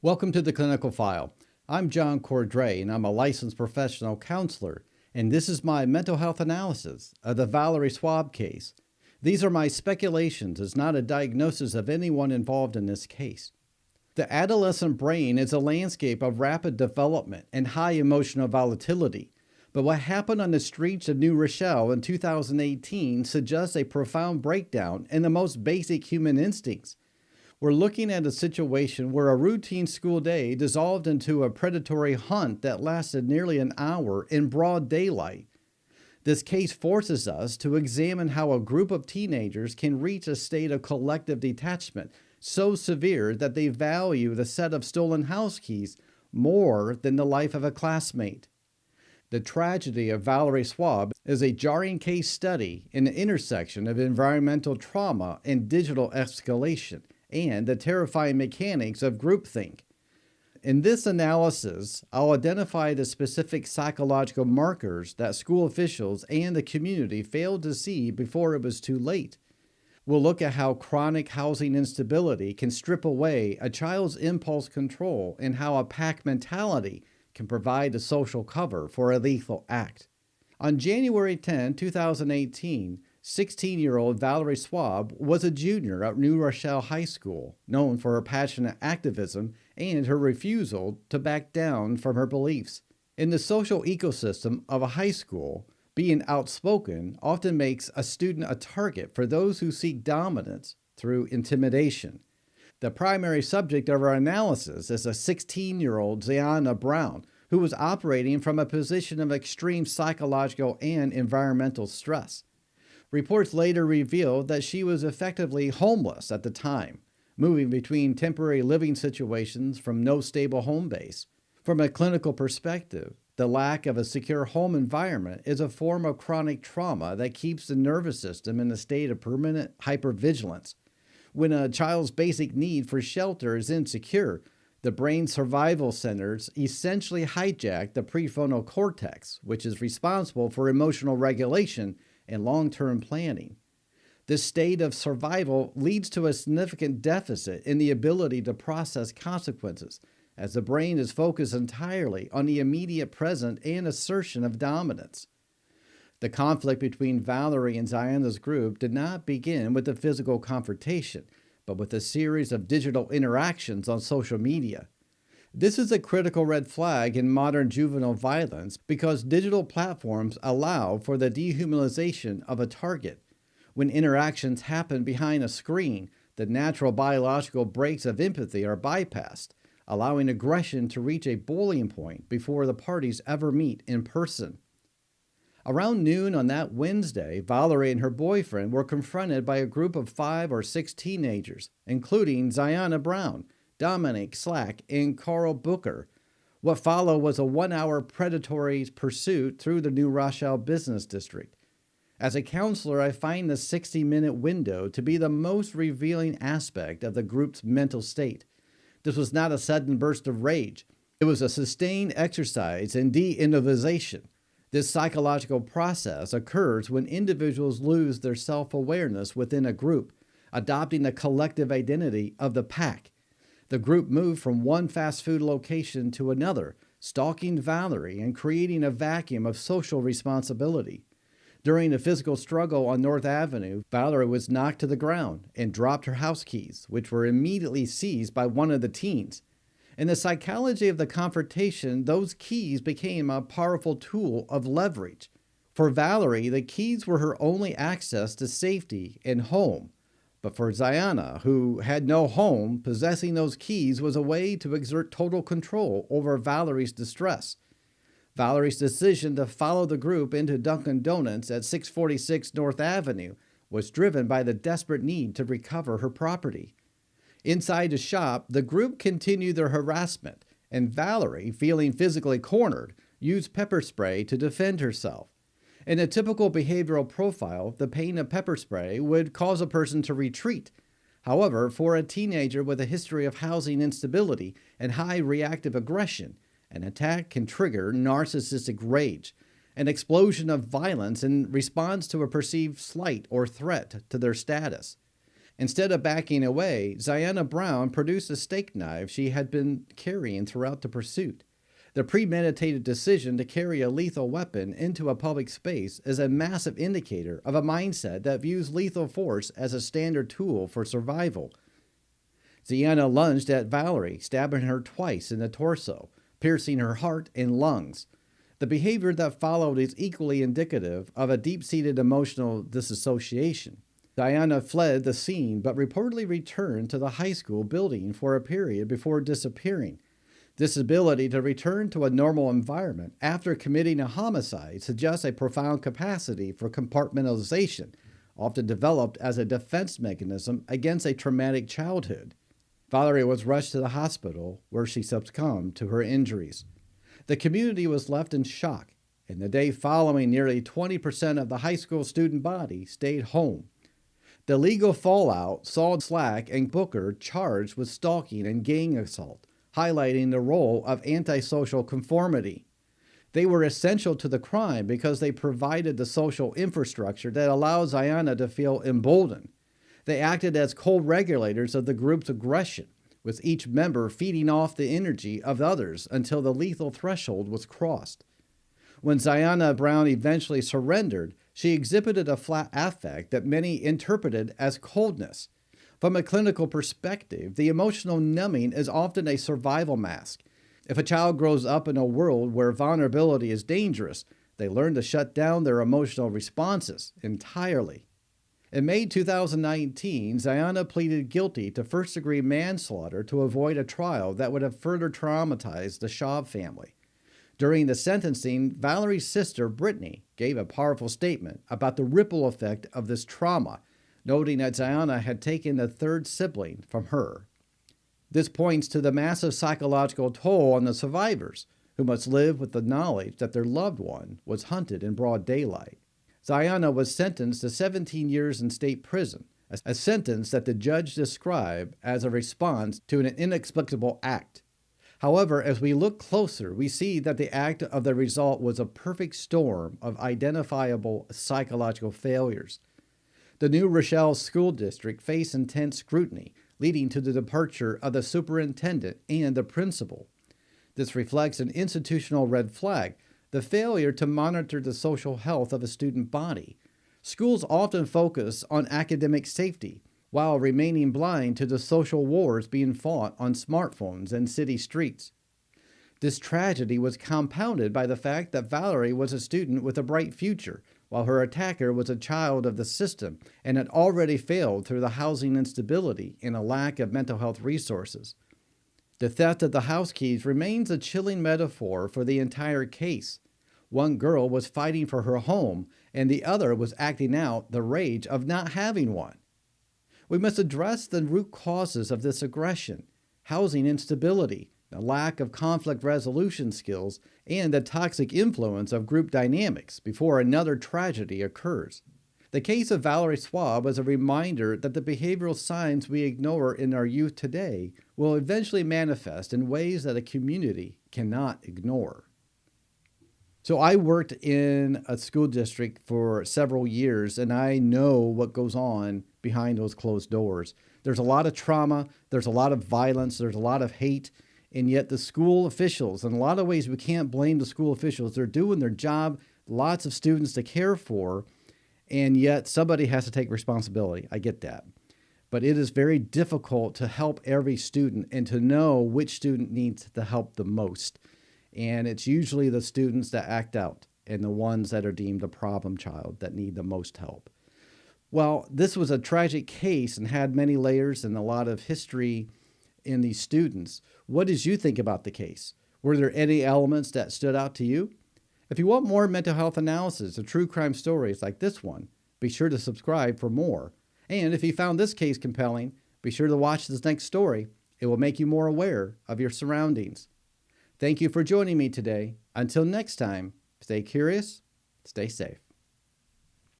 Welcome to the Clinical File. I'm John Cordray, and I'm a licensed professional counselor, and this is my mental health analysis of the Valaree Schwab case. These are my speculations, it's not a diagnosis of anyone involved in this case. The adolescent brain is a landscape of rapid development and high emotional volatility, but what happened on the streets of New Rochelle in 2018 suggests a profound breakdown in the most basic human instincts. We're looking at a situation where a routine school day dissolved into a predatory hunt that lasted nearly an hour in broad daylight. This case forces us to examine how a group of teenagers can reach a state of collective detachment so severe that they value the set of stolen house keys more than the life of a classmate. The tragedy of Valaree Schwab is a jarring case study in the intersection of environmental trauma and digital escalation, and the terrifying mechanics of groupthink. In this analysis, I'll identify the specific psychological markers that school officials and the community failed to see before it was too late. We'll look at how chronic housing instability can strip away a child's impulse control and how a pack mentality can provide a social cover for a lethal act. On January 10, 2018, 16-year-old Valaree Schwab was a junior at New Rochelle High School, known for her passionate activism and her refusal to back down from her beliefs. In the social ecosystem of a high school, being outspoken often makes a student a target for those who seek dominance through intimidation. The primary subject of our analysis is a 16-year-old Ziana Brown, who was operating from a position of extreme psychological and environmental stress. Reports later revealed that she was effectively homeless at the time, moving between temporary living situations from no stable home base. From a clinical perspective, the lack of a secure home environment is a form of chronic trauma that keeps the nervous system in a state of permanent hypervigilance. When a child's basic need for shelter is insecure, the brain's survival centers essentially hijack the prefrontal cortex, which is responsible for emotional regulation and long-term planning. This state of survival leads to a significant deficit in the ability to process consequences, as the brain is focused entirely on the immediate present and assertion of dominance. The conflict between Valaree and Ziana's group did not begin with a physical confrontation, but with a series of digital interactions on social media. This is a critical red flag in modern juvenile violence because digital platforms allow for the dehumanization of a target. When interactions happen behind a screen, the natural biological brakes of empathy are bypassed, allowing aggression to reach a boiling point before the parties ever meet in person. Around noon on that Wednesday, Valaree and her boyfriend were confronted by a group of 5 or 6 teenagers, including Ziana Brown, Dominic Slack, and Carl Booker. What followed was a 1-hour predatory pursuit through the New Rochelle Business District. As a counselor, I find the 60-minute window to be the most revealing aspect of the group's mental state. This was not a sudden burst of rage. It was a sustained exercise in de-individualization. This psychological process occurs when individuals lose their self-awareness within a group, adopting the collective identity of the pack. The group moved from one fast food location to another, stalking Valaree and creating a vacuum of social responsibility. During a physical struggle on North Avenue, Valaree was knocked to the ground and dropped her house keys, which were immediately seized by one of the teens. In the psychology of the confrontation, those keys became a powerful tool of leverage. For Valaree, the keys were her only access to safety and home. But for Ziana, who had no home, possessing those keys was a way to exert total control over Valaree's distress. Valaree's decision to follow the group into Dunkin' Donuts at 646 North Avenue was driven by the desperate need to recover her property. Inside the shop, the group continued their harassment, and Valaree, feeling physically cornered, used pepper spray to defend herself. In a typical behavioral profile, the pain of pepper spray would cause a person to retreat. However, for a teenager with a history of housing instability and high reactive aggression, an attack can trigger narcissistic rage, an explosion of violence in response to a perceived slight or threat to their status. Instead of backing away, Ziona Brown produced a steak knife she had been carrying throughout the pursuit. The premeditated decision to carry a lethal weapon into a public space is a massive indicator of a mindset that views lethal force as a standard tool for survival. Ziona lunged at Valaree, stabbing her twice in the torso, piercing her heart and lungs. The behavior that followed is equally indicative of a deep-seated emotional disassociation. Ziona fled the scene but reportedly returned to the high school building for a period before disappearing. This ability to return to a normal environment after committing a homicide suggests a profound capacity for compartmentalization, often developed as a defense mechanism against a traumatic childhood. Valaree was rushed to the hospital, where she succumbed to her injuries. The community was left in shock, and the day following, nearly 20% of the high school student body stayed home. The legal fallout saw Slack and Booker charged with stalking and gang assault, highlighting the role of antisocial conformity. They were essential to the crime because they provided the social infrastructure that allowed Ziona to feel emboldened. They acted as co-regulators of the group's aggression, with each member feeding off the energy of others until the lethal threshold was crossed. When Ziona Brown eventually surrendered, she exhibited a flat affect that many interpreted as coldness. From a clinical perspective, the emotional numbing is often a survival mask. If a child grows up in a world where vulnerability is dangerous, they learn to shut down their emotional responses entirely. In May 2019, Ziona pleaded guilty to first-degree manslaughter to avoid a trial that would have further traumatized the Schwab family. During the sentencing, Valaree's sister, Brittany, gave a powerful statement about the ripple effect of this trauma, noting that Ziona had taken the third sibling from her. This points to the massive psychological toll on the survivors, who must live with the knowledge that their loved one was hunted in broad daylight. Ziona was sentenced to 17 years in state prison, a sentence that the judge described as a response to an inexplicable act. However, as we look closer, we see that the act of the result was a perfect storm of identifiable psychological failures. The New Rochelle School District faced intense scrutiny, leading to the departure of the superintendent and the principal. This reflects an institutional red flag, the failure to monitor the social health of a student body. Schools often focus on academic safety, while remaining blind to the social wars being fought on smartphones and city streets. This tragedy was compounded by the fact that Valaree was a student with a bright future, while her attacker was a child of the system and had already failed through the housing instability and a lack of mental health resources. The theft of the house keys remains a chilling metaphor for the entire case. One girl was fighting for her home, and the other was acting out the rage of not having one. We must address the root causes of this aggression: housing instability, the lack of conflict resolution skills, and the toxic influence of group dynamics before another tragedy occurs. The case of Valaree Schwab is a reminder that the behavioral signs we ignore in our youth today will eventually manifest in ways that a community cannot ignore. So I worked in a school district for several years, and I know what goes on behind those closed doors. There's a lot of trauma, there's a lot of violence, there's a lot of hate, and yet the school officials, in a lot of ways we can't blame the school officials. They're doing their job, lots of students to care for, and yet somebody has to take responsibility. I get that. But it is very difficult to help every student and to know which student needs the help the most. And it's usually the students that act out and the ones that are deemed a problem child that need the most help. Well, this was a tragic case and had many layers and a lot of history in these students. What did you think about the case? Were there any elements that stood out to you? If you want more mental health analysis of true crime stories like this one, be sure to subscribe for more. And if you found this case compelling, be sure to watch this next story. It will make you more aware of your surroundings. Thank you for joining me today. Until next time, stay curious, stay safe.